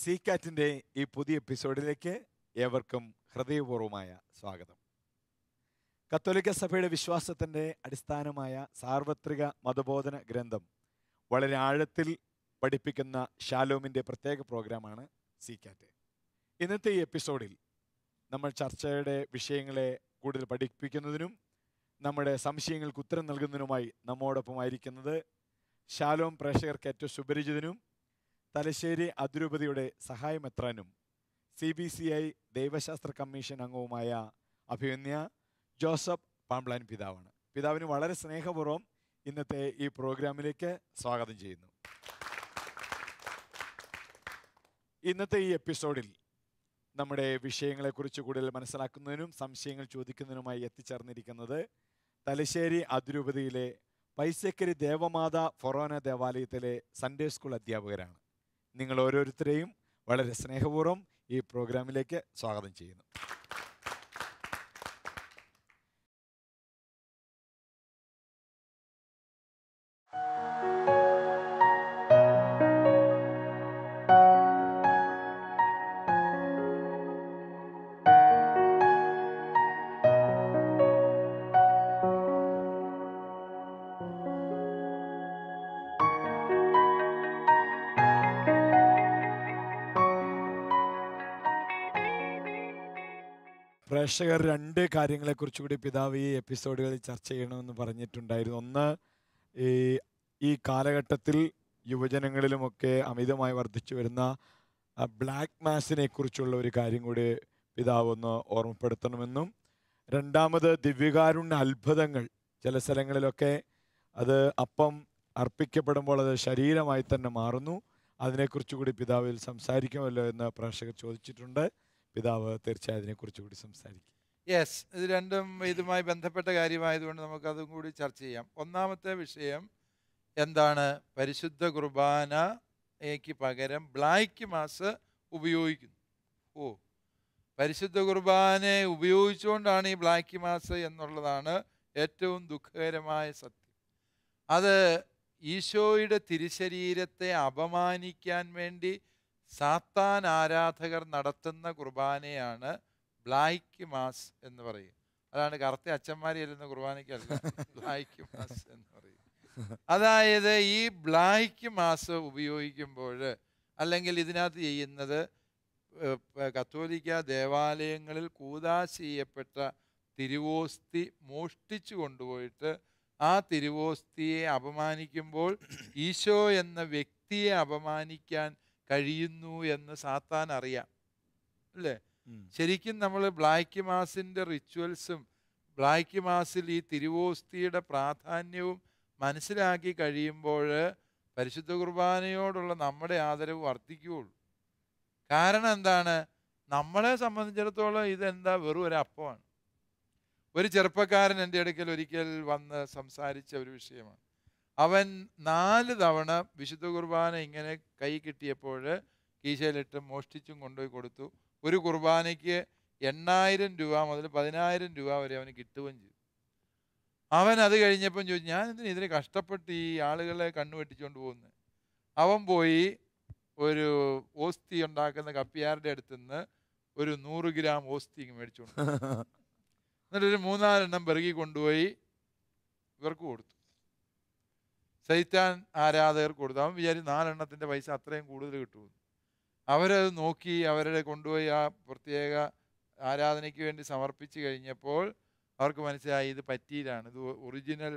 സീകാറ്റിൻ്റെ ഈ പുതിയ എപ്പിസോഡിലേക്ക് ഏവർക്കും ഹൃദയപൂർവ്വമായ സ്വാഗതം. കത്തോലിക്ക സഭയുടെ വിശ്വാസത്തിൻ്റെ അടിസ്ഥാനമായ സാർവത്രിക മതബോധന ഗ്രന്ഥം വളരെ ആഴത്തിൽ പഠിപ്പിക്കുന്ന ഷാലോമിൻ്റെ പ്രത്യേക പ്രോഗ്രാമാണ് സീകാറ്റ്. ഇന്നത്തെ ഈ എപ്പിസോഡിൽ നമ്മൾ ചർച്ചയുടെ വിഷയങ്ങളെ കൂടുതൽ പഠിപ്പിക്കുന്നതിനും നമ്മുടെ സംശയങ്ങൾക്ക് ഉത്തരം നൽകുന്നതിനുമായി നമ്മോടൊപ്പമായിരിക്കുന്നത് ഷാലോം പ്രേക്ഷകർക്ക് ഏറ്റവും സുപരിചിതനും തലശ്ശേരി അതിരൂപതയുടെ സഹായമെത്രാനും CBCI ദൈവശാസ്ത്ര കമ്മീഷൻ അംഗവുമായ അഭിമന്യ ജോസഫ് പാമ്പ്ലാൻ പിതാവാണ്. പിതാവിന് വളരെ സ്നേഹപൂർവ്വം ഇന്നത്തെ ഈ പ്രോഗ്രാമിലേക്ക് സ്വാഗതം ചെയ്യുന്നു. ഇന്നത്തെ ഈ എപ്പിസോഡിൽ നമ്മുടെ വിഷയങ്ങളെക്കുറിച്ച് കൂടുതൽ മനസ്സിലാക്കുന്നതിനും സംശയങ്ങൾ ചോദിക്കുന്നതിനുമായി എത്തിച്ചേർന്നിരിക്കുന്നത് തലശ്ശേരി അതിരൂപതയിലെ പൈസക്കരി ദേവമാത ഫൊറോന ദേവാലയത്തിലെ സൺഡേ സ്കൂൾ അധ്യാപകരാണ്. നിങ്ങൾ ഓരോരുത്തരെയും വളരെ സ്നേഹപൂർവ്വം ഈ പ്രോഗ്രാമിലേക്ക് സ്വാഗതം ചെയ്യുന്നു. പ്രേക്ഷകർ രണ്ട് കാര്യങ്ങളെക്കുറിച്ച് കൂടി പിതാവ് ഈ എപ്പിസോഡുകളിൽ ചർച്ച ചെയ്യണമെന്ന് പറഞ്ഞിട്ടുണ്ടായിരുന്നു. ഒന്ന്, ഈ കാലഘട്ടത്തിൽ യുവജനങ്ങളിലുമൊക്കെ അമിതമായി വർദ്ധിച്ചു വരുന്ന ബ്ലാക്ക് മാസിനെ കുറിച്ചുള്ള ഒരു കാര്യം കൂടി പിതാവ് ഒന്ന് ഓർമ്മപ്പെടുത്തണമെന്നും, രണ്ടാമത് ദിവ്യകാരുണ്യ അത്ഭുതങ്ങൾ ചില സ്ഥലങ്ങളിലൊക്കെ അത് അപ്പം അർപ്പിക്കപ്പെടുമ്പോൾ അത് ശരീരമായി തന്നെ മാറുന്നു, അതിനെക്കുറിച്ച് കൂടി പിതാവിൽ സംസാരിക്കുമല്ലോ എന്ന് പ്രേക്ഷകർ ചോദിച്ചിട്ടുണ്ട്. പിതാവ് തീർച്ചയായും അതിനെക്കുറിച്ച് കൂടി സംസാരിക്കും. യെസ്, ഇത് രണ്ടും ഇതുമായി ബന്ധപ്പെട്ട കാര്യമായതുകൊണ്ട് നമുക്കതും കൂടി ചർച്ച ചെയ്യാം. ഒന്നാമത്തെ വിഷയം എന്താണ്? പരിശുദ്ധ കുർബാനയ്ക്ക് പകരം ബ്ലാക്ക് മാസ് ഉപയോഗിക്കുന്നു. പരിശുദ്ധ കുർബാനയെ ഉപയോഗിച്ചുകൊണ്ടാണ് ഈ ബ്ലാക്ക് മാസ് എന്നുള്ളതാണ് ഏറ്റവും ദുഃഖകരമായ സത്യം. അത് ഈശോയുടെ തിരുശരീരത്തെ അപമാനിക്കാൻ വേണ്ടി സാത്താൻ ആരാധകർ നടത്തുന്ന കുർബാനയാണ് ബ്ലാക്ക് മാസ് എന്ന് പറയും. അതാണ് കറുത്ത അച്ഛന്മാർ ചെല്ലുന്ന കുർബാനയ്ക്കല്ല ബ്ലാക്ക് മാസ് എന്ന് പറയും. അതായത് ഈ ബ്ലാക്ക് മാസ് ഉപയോഗിക്കുമ്പോൾ അല്ലെങ്കിൽ ഇതിനകത്ത് ചെയ്യുന്നത് കത്തോലിക്ക ദേവാലയങ്ങളിൽ കൂദാശ ചെയ്യപ്പെട്ട തിരുവോസ്തി മോഷ്ടിച്ചു കൊണ്ടുപോയിട്ട് ആ തിരുവോസ്തിയെ അപമാനിക്കുമ്പോൾ ഈശോ എന്ന വ്യക്തിയെ അപമാനിക്കാൻ കഴിയുന്നു എന്ന് സാത്താൻ അറിയാം, അല്ലേ? ശരിക്കും നമ്മൾ ബ്ലാക്ക് മാസിൻ്റെ റിച്വൽസും ബ്ലാക്ക് മാസിൽ ഈ തിരുവോസ്തിയുടെ പ്രാധാന്യവും മനസ്സിലാക്കി കഴിയുമ്പോൾ പരിശുദ്ധ കുർബാനയോടുള്ള നമ്മുടെ ആദരവ് വർദ്ധിക്കുകയുള്ളൂ. കാരണം എന്താണ്? നമ്മളെ സംബന്ധിച്ചിടത്തോളം ഇതെന്താ, വെറും ഒരു അപ്പമാണ്. ഒരു ചെറുപ്പക്കാരൻ എൻ്റെ അടുക്കൽ ഒരിക്കൽ വന്ന് സംസാരിച്ച ഒരു വിഷയമാണ്. അവൻ 4 തവണ വിശുദ്ധ കുർബാന ഇങ്ങനെ കൈ കിട്ടിയപ്പോൾ കീശയിലിട്ട് മോഷ്ടിച്ചും കൊണ്ടുപോയി കൊടുത്തു. ഒരു കുർബാനയ്ക്ക് 8,000 രൂപ മുതൽ 10,000 രൂപ വരെ അവന് കിട്ടുകയും ചെയ്തു. അവൻ അത് കഴിഞ്ഞപ്പം ചോദിച്ചു, ഞാൻ ഇതിന് കഷ്ടപ്പെട്ട് ഈ ആളുകളെ കണ്ണുവെട്ടിച്ചുകൊണ്ട് പോകുന്നത്. അവൻ പോയി ഒരു ഓസ്തി ഉണ്ടാക്കുന്ന കപ്പിയാരുടെ അടുത്ത് നിന്ന് ഒരു 100 ഗ്രാം ഓസ്തി മേടിച്ചുകൊണ്ട് എന്നിട്ടൊരു 3-4 എണ്ണം പിറകി കൊണ്ടുപോയി ഇവർക്ക് കൊടുത്തു. സൈത്താൻ ആരാധകർ കൊടുത്തു. അവൻ വിചാരിച്ചു 4 എണ്ണത്തിൻ്റെ പൈസ അത്രയും കൂടുതൽ കിട്ടുമെന്ന്. അവരത് നോക്കി അവരുടെ കൊണ്ടുപോയി ആ പ്രത്യേക ആരാധനയ്ക്ക് വേണ്ടി സമർപ്പിച്ച് കഴിഞ്ഞപ്പോൾ അവർക്ക് മനസ്സിലായി ഇത് പറ്റിയിലാണ്, ഇത് ഒറിജിനൽ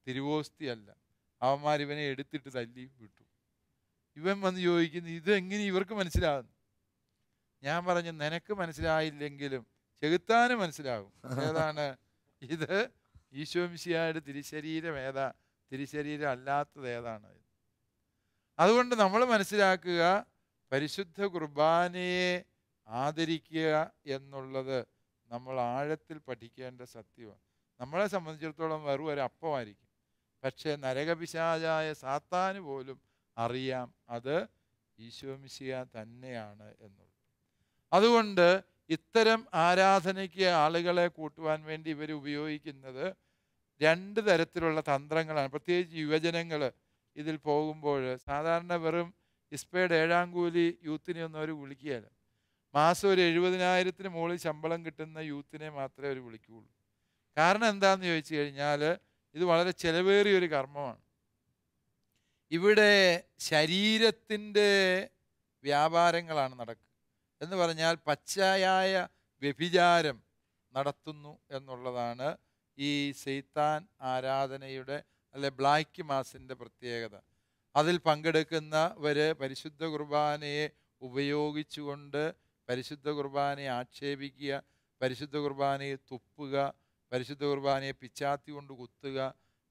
തിരുവോസ്തി അല്ല. അവന്മാർ ഇവനെ എടുത്തിട്ട് തല്ലി വിട്ടു. ഇവൻ വന്ന് ചോദിക്കുന്നു, ഇതെങ്ങനെ ഇവർക്ക് മനസ്സിലാകുന്നു? ഞാൻ പറഞ്ഞു, നിനക്ക് മനസ്സിലായില്ലെങ്കിലും ചെകുത്താന് മനസ്സിലാകും. ഏതാണ് ഇത്? ഈശോ മിശിഹായുടെ തിരുശരീരം ഏതാ, തിരുശരീരം അല്ലാത്തത് ഏതാണ്? അതുകൊണ്ട് നമ്മൾ മനസ്സിലാക്കുക, പരിശുദ്ധ കുർബാനയെ ആദരിക്കുക എന്നുള്ളത് നമ്മൾ ആഴത്തിൽ പഠിക്കേണ്ട സത്യമാണ്. നമ്മളെ സംബന്ധിച്ചിടത്തോളം വെറും ഒരു അപ്പമായിരിക്കും, പക്ഷേ നരകപിശാചായ സാത്താന് പോലും അറിയാം അത് ഈശോ മിശിഹ തന്നെയാണ് എന്നുള്ളത്. അതുകൊണ്ട് ഇത്തരം ആരാധനയ്ക്ക് ആളുകളെ കൂട്ടുവാൻ വേണ്ടി ഇവർ ഉപയോഗിക്കുന്നത് 2 തരത്തിലുള്ള തന്ത്രങ്ങളാണ്. പ്രത്യേകിച്ച് യുവജനങ്ങൾ ഇതിൽ പോകുമ്പോൾ സാധാരണ വെറും ഇസ്പയുടെ 7-ാം കൂലി യൂത്തിനെ ഒന്നും അവർ വിളിക്കുകയില്ല. മാസം ഒരു 70,000-ന് മുകളിൽ ശമ്പളം കിട്ടുന്ന യൂത്തിനെ മാത്രമേ അവർ വിളിക്കുകയുള്ളൂ. കാരണം എന്താണെന്ന് ചോദിച്ചു കഴിഞ്ഞാൽ ഇത് വളരെ ചെലവേറിയൊരു കർമ്മമാണ്. ഇവിടെ ശരീരത്തിൻ്റെ വ്യാപാരങ്ങളാണ് നടക്കുക. എന്ന് പറഞ്ഞാൽ പച്ചയായ വ്യഭിചാരം നടത്തുന്നു എന്നുള്ളതാണ് ഈ സെയ്ത്താൻ ആരാധനയുടെ അല്ലെ ബ്ലാക്ക് മാസിൻ്റെ പ്രത്യേകത. അതിൽ പങ്കെടുക്കുന്നവർ പരിശുദ്ധ കുർബാനയെ ഉപയോഗിച്ചുകൊണ്ട് പരിശുദ്ധ കുർബാനയെ ആക്ഷേപിക്കുക, പരിശുദ്ധ കുർബാനയെ തുപ്പുക, പരിശുദ്ധ കുർബാനയെ പിച്ചാത്തി കൊണ്ട് കുത്തുക,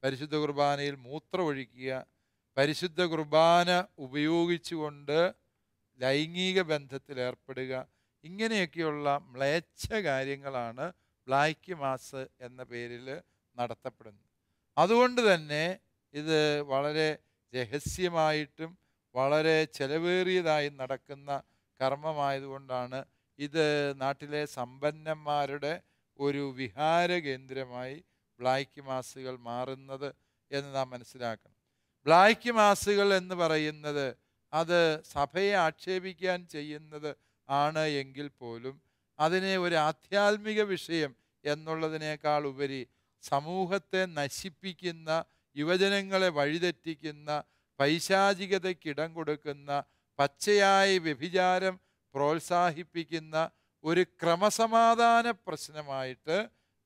പരിശുദ്ധ കുർബാനയിൽ മൂത്രമൊഴിക്കുക, പരിശുദ്ധ കുർബാന ഉപയോഗിച്ചുകൊണ്ട് ലൈംഗിക ബന്ധത്തിൽ ഏർപ്പെടുക, ഇങ്ങനെയൊക്കെയുള്ള മ്ലേച്ഛ കാര്യങ്ങളാണ് ബ്ലാക്ക് മാസ് എന്ന പേരിൽ നടത്തപ്പെടുന്നത്. അതുകൊണ്ട് തന്നെ ഇത് വളരെ രഹസ്യമായിട്ടും വളരെ ചെലവേറിയതായി നടക്കുന്ന കർമ്മമായതുകൊണ്ടാണ് ഇത് നാട്ടിലെ സമ്പന്നന്മാരുടെ ഒരു വിഹാര കേന്ദ്രമായി ബ്ലാക്ക് മാസുകൾ മാറുന്നത് എന്ന് നാം മനസ്സിലാക്കണം. ബ്ലാക്ക് മാസുകൾ എന്ന് പറയുന്നത് അത് സഭയെ ആക്ഷേപിക്കാൻ ചെയ്യുന്നത് ആണ് എങ്കിൽ പോലും അതിനെ ഒരു ആധ്യാത്മിക വിഷയം എന്നുള്ളതിനേക്കാൾ ഉപരി സമൂഹത്തെ നശിപ്പിക്കുന്ന, യുവജനങ്ങളെ വഴിതെറ്റിക്കുന്ന, പൈശാചികതയ്ക്കിടം കൊടുക്കുന്ന, പച്ചയായ വ്യഭിചാരം പ്രോത്സാഹിപ്പിക്കുന്ന ഒരു ക്രമസമാധാന പ്രശ്നമായിട്ട്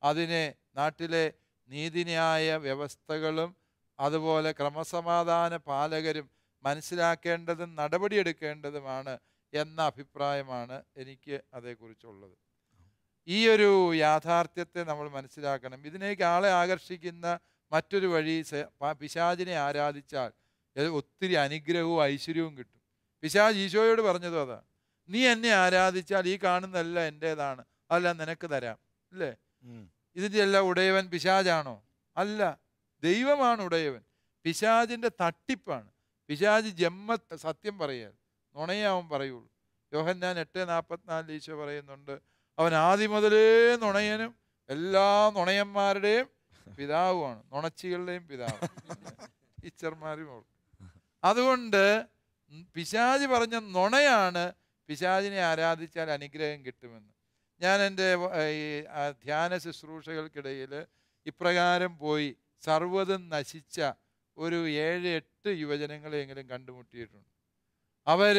അതിനെ നാട്ടിലെ നീതിന്യായ വ്യവസ്ഥകളും അതുപോലെ ക്രമസമാധാന പാലകരും മനസ്സിലാക്കേണ്ടതും നടപടിയെടുക്കേണ്ടതുമാണ് എന്ന അഭിപ്രായമാണ് എനിക്ക് അതേക്കുറിച്ചുള്ളത്. ഈ ഒരു യാഥാർത്ഥ്യത്തെ നമ്മൾ മനസ്സിലാക്കണം. ഇതിനേക്ക് ആളെ ആകർഷിക്കുന്ന മറ്റൊരു വഴി പിശാചിനെ ആരാധിച്ചാൽ ഒത്തിരി അനുഗ്രഹവും ഐശ്വര്യവും കിട്ടും. പിശാച് ഈശോയോട് പറഞ്ഞതും അതാണ്, നീ എന്നെ ആരാധിച്ചാൽ ഈ കാണുന്നതല്ല എൻ്റേതാണ്, അല്ല നിനക്ക് തരാം. അല്ലേ? ഇതിൻ്റെ എല്ലാം ഉടയവൻ പിശാചാണോ? അല്ല, ദൈവമാണ് ഉടയവൻ. പിശാചിൻ്റെ തട്ടിപ്പാണ്. പിശാച് സത്യം പറയുക, നുണയെ അവൻ പറയുള്ളൂ. യോഹന്നാൻ 8:44 ഈശോ പറയുന്നുണ്ട്, അവൻ ആദ്യം മുതലേ നുണയനും എല്ലാ നുണയന്മാരുടെയും പിതാവുമാണ്, നുണച്ചികളുടെയും പിതാവ്. ടീച്ചർമാരും ഓർക്കും. അതുകൊണ്ട് പിശാച് പറഞ്ഞ നുണയാണ് പിശാചിനെ ആരാധിച്ചാൽ അനുഗ്രഹം കിട്ടുമെന്ന്. ഞാൻ എൻ്റെ ഈ ധ്യാന ശുശ്രൂഷകൾക്കിടയിൽ ഇപ്രകാരം പോയി സർവ്വതും നശിച്ച ഒരു 7-8 യുവജനങ്ങളെയെങ്കിലും കണ്ടുമുട്ടിയിട്ടുണ്ട്. അവർ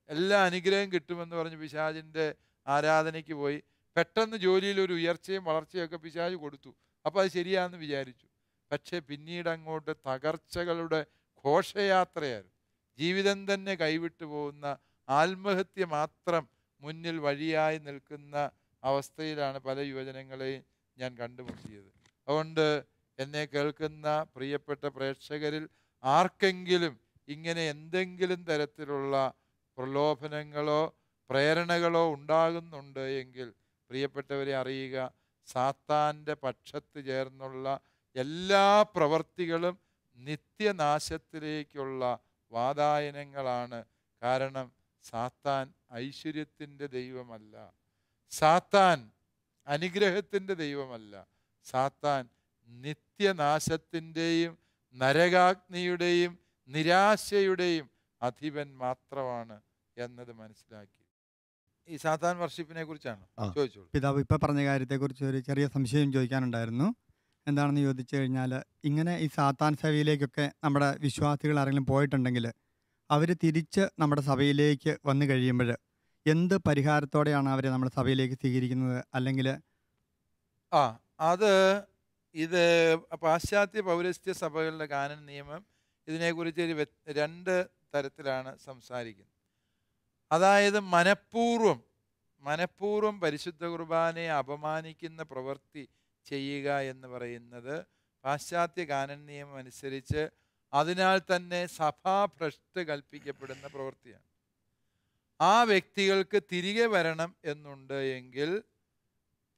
എല്ലാ അനുഗ്രഹം കിട്ടുമെന്ന് പറഞ്ഞ് പിശാചിൻ്റെ ആരാധനയ്ക്ക് പോയി. പെട്ടെന്ന് ജോലിയിൽ ഒരു ഉയർച്ചയും വളർച്ചയൊക്കെ പിശാച് കൊടുത്തു. അപ്പോൾ അത് ശരിയാണെന്ന് വിചാരിച്ചു. പക്ഷേ പിന്നീട് അങ്ങോട്ട് തകർച്ചകളുടെ ഘോഷയാത്രയായിരുന്നു. ജീവിതം തന്നെ കൈവിട്ടു പോകുന്ന, ആത്മഹത്യ മാത്രം മുന്നിൽ വഴിയായി നിൽക്കുന്ന അവസ്ഥയിലാണ് പല യുവജനങ്ങളെയും ഞാൻ കണ്ടുമുട്ടിയത്. അതുകൊണ്ട് എന്നെ കേൾക്കുന്ന പ്രിയപ്പെട്ട പ്രേക്ഷകരിൽ ആർക്കെങ്കിലും ഇങ്ങനെ എന്തെങ്കിലും തരത്തിലുള്ള പ്രലോഭനങ്ങളോ പ്രേരണകളോ ഉണ്ടാകുന്നുണ്ട് എങ്കിൽ പ്രിയപ്പെട്ടവരെ അറിയുക, സാത്താൻ്റെ പക്ഷത്ത് ചേർന്നുള്ള എല്ലാ പ്രവർത്തികളും നിത്യനാശത്തിലേക്കുള്ള വാതായനങ്ങളാണ്. കാരണം സാത്താൻ ഐശ്വര്യത്തിൻ്റെ ദൈവമല്ല, സാത്താൻ അനുഗ്രഹത്തിൻ്റെ ദൈവമല്ല, സാത്താൻ നിത്യനാശത്തിൻ്റെയും നരകാഗ്നിയുടെയും നിരാശയുടെയും അധിപൻ മാത്രമാണ് എന്നത് മനസ്സിലാക്കി. ഈ സാത്താൻ വർഷിപ്പിനെ കുറിച്ചാണ് ചോദിച്ചോളൂ. പിതാവ് ഇപ്പം പറഞ്ഞ കാര്യത്തെക്കുറിച്ച് ഒരു ചെറിയ സംശയം ചോദിക്കാനുണ്ടായിരുന്നു. എന്താണെന്ന് ചോദിച്ചു കഴിഞ്ഞാൽ, ഇങ്ങനെ ഈ സാത്താൻ സഭയിലേക്കൊക്കെ നമ്മുടെ വിശ്വാസികൾ ആരെങ്കിലും പോയിട്ടുണ്ടെങ്കിൽ അവർ തിരിച്ച് നമ്മുടെ സഭയിലേക്ക് വന്നു കഴിയുമ്പോൾ എന്ത് പരിഹാരത്തോടെയാണ് അവരെ നമ്മുടെ സഭയിലേക്ക് സ്വീകരിക്കുന്നത്? അല്ലെങ്കിൽ ഇത് പാശ്ചാത്യ പൗരസ്ത്യ സഭകളുടെ കാനൻ നിയമം ഇതിനെക്കുറിച്ച് 2 തരത്തിലാണ് സംസാരിക്കുന്നത്. അതായത് മനഃപൂർവ്വം പരിശുദ്ധ കുർബാനയെ അപമാനിക്കുന്ന പ്രവൃത്തി ചെയ്യുക എന്ന് പറയുന്നത് പാശ്ചാത്യ കാനൻ നിയമം അനുസരിച്ച് അതിനാൽ തന്നെ സഭാഭ്രഷ്ട് കൽപ്പിക്കപ്പെടുന്ന പ്രവൃത്തിയാണ്. ആ വ്യക്തികൾക്ക് തിരികെ വരണം എന്നുണ്ട് എങ്കിൽ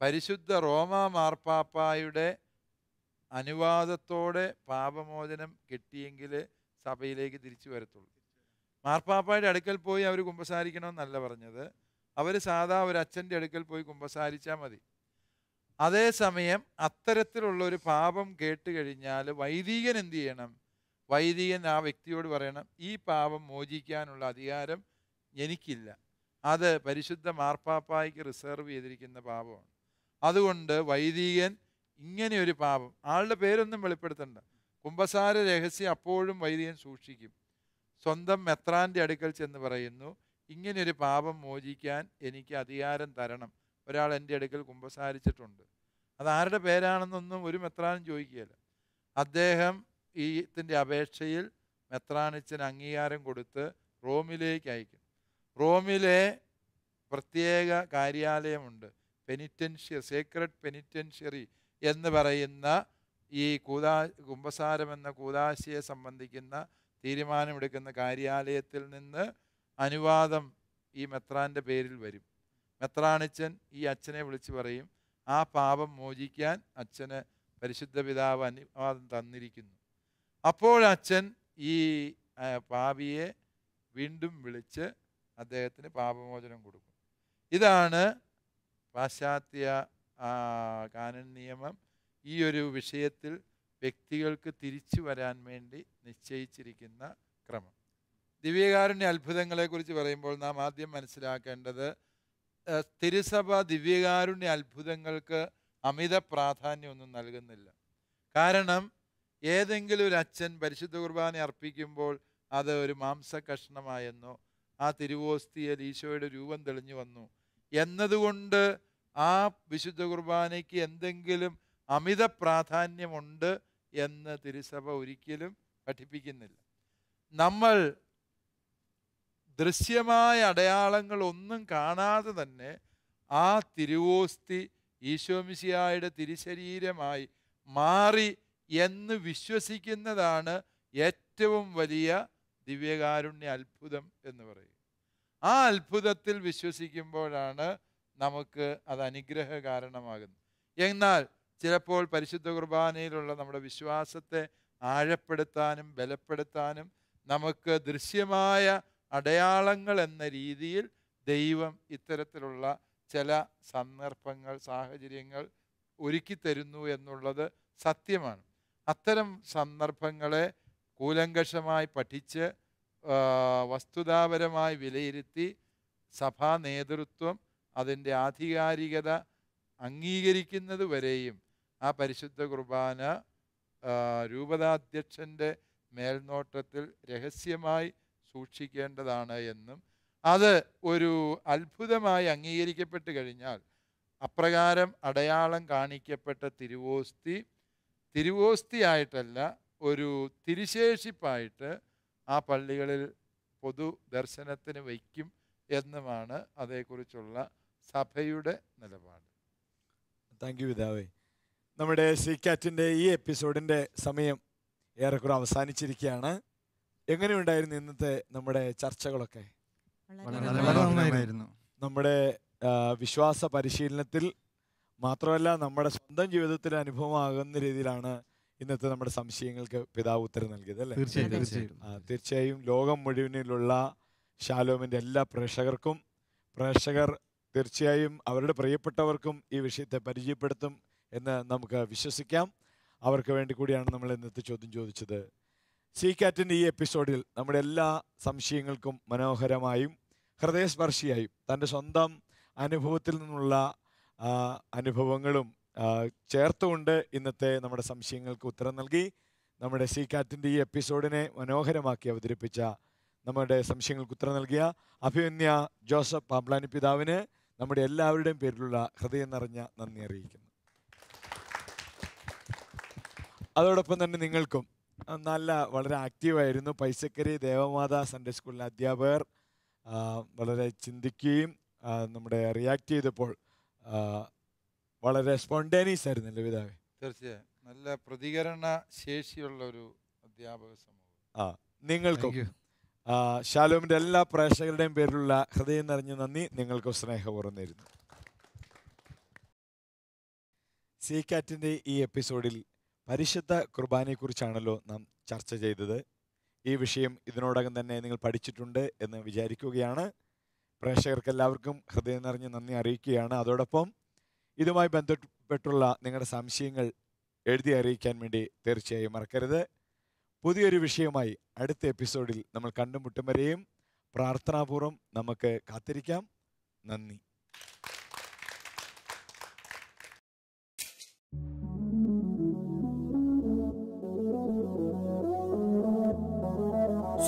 പരിശുദ്ധ റോമാ മാർപ്പാപ്പായുടെ അനുവാദത്തോടെ പാപമോചനം കിട്ടിയെങ്കിൽ സഭയിലേക്ക് തിരിച്ചു വരത്തുള്ളൂ. മാർപ്പാപ്പായുടെ അടുക്കൽ പോയി അവർ കുമ്പസാരിക്കണമെന്നല്ല പറഞ്ഞത്, അവർ സാധാ ഒരു അച്ഛൻ്റെ അടുക്കൽ പോയി കുമ്പസാരിച്ചാൽ മതി. അതേസമയം അത്തരത്തിലുള്ള ഒരു പാപം കേട്ട് കഴിഞ്ഞാൽ വൈദികൻ എന്ത് ചെയ്യണം? വൈദികൻ ആ വ്യക്തിയോട് പറയണം, ഈ പാപം മോചിക്കാനുള്ള അധികാരം എനിക്കില്ല, അത് പരിശുദ്ധ മാർപ്പാപ്പായ്ക്ക് റിസർവ് ചെയ്തിരിക്കുന്ന പാപമാണ്. അതുകൊണ്ട് വൈദികൻ ഇങ്ങനെ ഒരു പാപം, ആളുടെ പേരൊന്നും വെളിപ്പെടുത്തണ്ട, കുമ്പസാര രഹസ്യം അപ്പോഴും വൈദികൻ സൂക്ഷിക്കും. സ്വന്തം മെത്രാൻ്റെ അടുക്കൽ ചെന്ന് പറയുന്നു, ഇങ്ങനെയൊരു പാപം മോചിക്കാൻ എനിക്ക് അധികാരം തരണം, ഒരാൾ എൻ്റെ അടുക്കൽ കുമ്പസാരിച്ചിട്ടുണ്ട്. അത് ആരുടെ പേരാണെന്നൊന്നും ഒരു മെത്രാനും ചോദിക്കുകയില്ല. അദ്ദേഹം ഇതിൻ്റെ അപേക്ഷയിൽ മെത്രാനിച്ചന് അംഗീകാരം കൊടുത്ത് റോമിലേക്ക് അയക്കും. റോമിലെ പ്രത്യേക കാര്യാലയമുണ്ട്, സേക്രഡ് പെനിറ്റൻഷ്യറി എന്ന് പറയുന്ന ഈ കുമ്പസാരം എന്ന കൂദാശയെ സംബന്ധിക്കുന്ന തീരുമാനമെടുക്കുന്ന കാര്യാലയത്തിൽ നിന്ന് അനുവാദം ഈ മെത്രാൻ്റെ പേരിൽ വരും. മെത്രാനിച്ചൻ ഈ അച്ഛനെ വിളിച്ച് പറയും, ആ പാപം മോചിക്കാൻ അച്ഛന് പരിശുദ്ധ പിതാവ് അനുവാദം തന്നിരിക്കുന്നു. അപ്പോൾ അച്ഛൻ ഈ പാപിയെ വീണ്ടും വിളിച്ച് അദ്ദേഹത്തിന് പാപമോചനം കൊടുക്കും. ഇതാണ് പാശ്ചാത്യ കാനൻ നിയമം ഈ ഒരു വിഷയത്തിൽ വ്യക്തികൾക്ക് തിരിച്ചു വരാൻ വേണ്ടി നിശ്ചയിച്ചിരിക്കുന്ന ക്രമം. ദിവ്യകാരുണ്യ അത്ഭുതങ്ങളെക്കുറിച്ച് പറയുമ്പോൾ നാം ആദ്യം മനസ്സിലാക്കേണ്ടത്, തിരുസഭ ദിവ്യകാരുണ്യ അത്ഭുതങ്ങൾക്ക് അമിത പ്രാധാന്യമൊന്നും നൽകുന്നില്ല. കാരണം ഏതെങ്കിലും ഒരു അച്ഛൻ പരിശുദ്ധ കുർബാന അർപ്പിക്കുമ്പോൾ അത് ഒരു മാംസകഷ്ണമായെന്നോ ആ തിരുവോസ്തിയിൽ ഈശോയുടെ രൂപം തെളിഞ്ഞു വന്നു എന്നതുകൊണ്ട് ആ വിശുദ്ധ കുർബാനയ്ക്ക് എന്തെങ്കിലും അമിത പ്രാധാന്യമുണ്ട് എന്ന് തിരുസഭ ഒരിക്കലും പഠിപ്പിക്കുന്നില്ല. നമ്മൾ ദൃശ്യമായ അടയാളങ്ങൾ ഒന്നും കാണാതെ തന്നെ ആ തിരുവോസ്തി ഈശോമിശിഹായുടെ തിരുശരീരമായി മാറി എന്ന് വിശ്വസിക്കുന്നതാണ് ഏറ്റവും വലിയ ദിവ്യകാരുണ്യ അത്ഭുതം എന്ന് പറയും. ആ അത്ഭുതത്തിൽ വിശ്വസിക്കുമ്പോഴാണ് നമുക്ക് അത് അനുഗ്രഹ കാരണമാകുന്നത്. എന്നാൽ ചിലപ്പോൾ പരിശുദ്ധ കുർബാനയിലുള്ള നമ്മുടെ വിശ്വാസത്തെ ആഴപ്പെടുത്താനും ബലപ്പെടുത്താനും നമുക്ക് ദൃശ്യമായ അടയാളങ്ങൾ എന്ന രീതിയിൽ ദൈവം ഇത്തരത്തിലുള്ള ചില സന്ദർഭങ്ങൾ, സാഹചര്യങ്ങൾ ഒരുക്കി തരുന്നു എന്നുള്ളത് സത്യമാണ്. അത്തരം സന്ദർഭങ്ങളെ കൂലങ്കഷമായി പഠിച്ച് വസ്തുതാപരമായി വിലയിരുത്തി സഭാ നേതൃത്വം അതിൻ്റെ ആധികാരികത അംഗീകരിക്കുന്നത് വരെയും ആ പരിശുദ്ധ കുർബാന രൂപതാധ്യക്ഷൻ്റെ മേൽനോട്ടത്തിൽ രഹസ്യമായി സൂക്ഷിക്കേണ്ടതാണ് എന്നും അത് ഒരു അത്ഭുതമായി അംഗീകരിക്കപ്പെട്ട് കഴിഞ്ഞാൽ അപ്രകാരം അടയാളം കാണിക്കപ്പെട്ട തിരുവോസ്തിയായിട്ടല്ല, ഒരു തിരുശേഷിപ്പായിട്ട് ആ പള്ളികളിൽ പൊതു ദർശനത്തിന് വയ്ക്കും എന്നുമാണ് അതേക്കുറിച്ചുള്ള സഭയുടെ നിലപാട്. താങ്ക് യു പിതാവേ. നമ്മുടെ സീകാറ്റിൻ്റെ ഈ എപ്പിസോഡിൻ്റെ സമയം ഏറെക്കുറെ അവസാനിച്ചിരിക്കുകയാണ്. എങ്ങനെയുണ്ടായിരുന്നു ഇന്നത്തെ നമ്മുടെ ചർച്ചകളൊക്കെ? നമ്മുടെ വിശ്വാസ പരിശീലനത്തിൽ മാത്രമല്ല നമ്മുടെ സ്വന്തം ജീവിതത്തിൽ അനുഭവമാകുന്ന രീതിയിലാണ് ഇന്നത്തെ നമ്മുടെ സംശയങ്ങൾക്ക് പിതാവ് ഉത്തരം നൽകിയത്, അല്ലേ? തീർച്ചയായും ലോകം മുഴുവനിലുള്ള ഷാലോമിൻ്റെ എല്ലാ പ്രേക്ഷകർ തീർച്ചയായും അവരുടെ പ്രിയപ്പെട്ടവർക്കും ഈ വിഷയത്തെ പരിചയപ്പെടുത്തും എന്ന് നമുക്ക് വിശ്വസിക്കാം. അവർക്ക് വേണ്ടി കൂടിയാണ് നമ്മൾ ഇന്നത്തെ ചോദ്യം ചോദിച്ചത്. സീകാറ്റിൻ്റെ ഈ എപ്പിസോഡിൽ നമ്മുടെ എല്ലാ സംശയങ്ങൾക്കും മനോഹരമായും ഹൃദയസ്പർശിയായും തൻ്റെ സ്വന്തം അനുഭവത്തിൽ നിന്നുള്ള അനുഭവങ്ങളും ചേർത്തുകൊണ്ട് ഇന്നത്തെ നമ്മുടെ സംശയങ്ങൾക്ക് ഉത്തരം നൽകി. നമ്മുടെ സീകാറ്റിൻ്റെ ഈ എപ്പിസോഡിനെ മനോഹരമാക്കി അവതരിപ്പിച്ച നമ്മുടെ സംശയങ്ങൾക്ക് ഉത്തരം നൽകിയ അഭിമന്യ ജോസഫ് പാബ്ലാനി പിതാവിന് നമ്മുടെ എല്ലാവരുടെയും പേരിലുള്ള ഹൃദയം നിറഞ്ഞ നന്ദി അറിയിക്കുന്നു. അതോടൊപ്പം തന്നെ നിങ്ങൾക്കും വളരെ ആക്റ്റീവായിരുന്നു. പൈസക്കരി ദേവമാതാ സൺഡേ സ്കൂളിലെ അധ്യാപകർ വളരെ ചിന്തിക്കുകയും നമ്മുടെ റിയാക്ട് ചെയ്തപ്പോൾ വളരെ സ്പോണ്ടേനിയസ് ആയിരുന്നല്ലേ പിതാവേ? തീർച്ചയായും നല്ല പ്രതികരണ ശേഷിയുള്ള ഒരു അധ്യാപക സമൂഹം. നിങ്ങൾക്കും ഷാലോമിൻ്റെ എല്ലാ പ്രേക്ഷകരുടെയും പേരിലുള്ള ഹൃദയം നിറഞ്ഞ നന്ദി നിങ്ങൾക്കും സ്നേഹപൂർവ്വം നേരുന്നു. സീകാറ്റിൻ്റെ ഈ എപ്പിസോഡിൽ പരിശുദ്ധ കുർബാനയെക്കുറിച്ചാണല്ലോ നാം ചർച്ച ചെയ്തത്. ഈ വിഷയം ഇതിനോടകം തന്നെ നിങ്ങൾ പഠിച്ചിട്ടുണ്ട് എന്ന് വിചാരിക്കുകയാണ്. പ്രേക്ഷകർക്കെല്ലാവർക്കും ഹൃദയം നിറഞ്ഞ നന്ദി അറിയിക്കുകയാണ്. അതോടൊപ്പം ഇതുമായി ബന്ധപ്പെട്ടുള്ള നിങ്ങളുടെ സംശയങ്ങൾ എഴുതി അറിയിക്കാൻ വേണ്ടി തീർച്ചയായും മറക്കരുത്. പുതിയൊരു വിഷയമായി അടുത്ത എപ്പിസോഡിൽ നമ്മൾ കണ്ടുമുട്ടും വരെയും പ്രാർത്ഥനാപൂർവ്വം നമുക്ക് കാത്തിരിക്കാം. നന്ദി.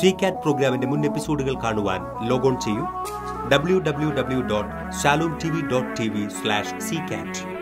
CCAT പ്രോഗ്രാമിന്റെ മുൻ എപ്പിസോഡുകൾ കാണുവാൻ ലോഗോൺ ചെയ്യൂ www.shalomtv.tv/ccat.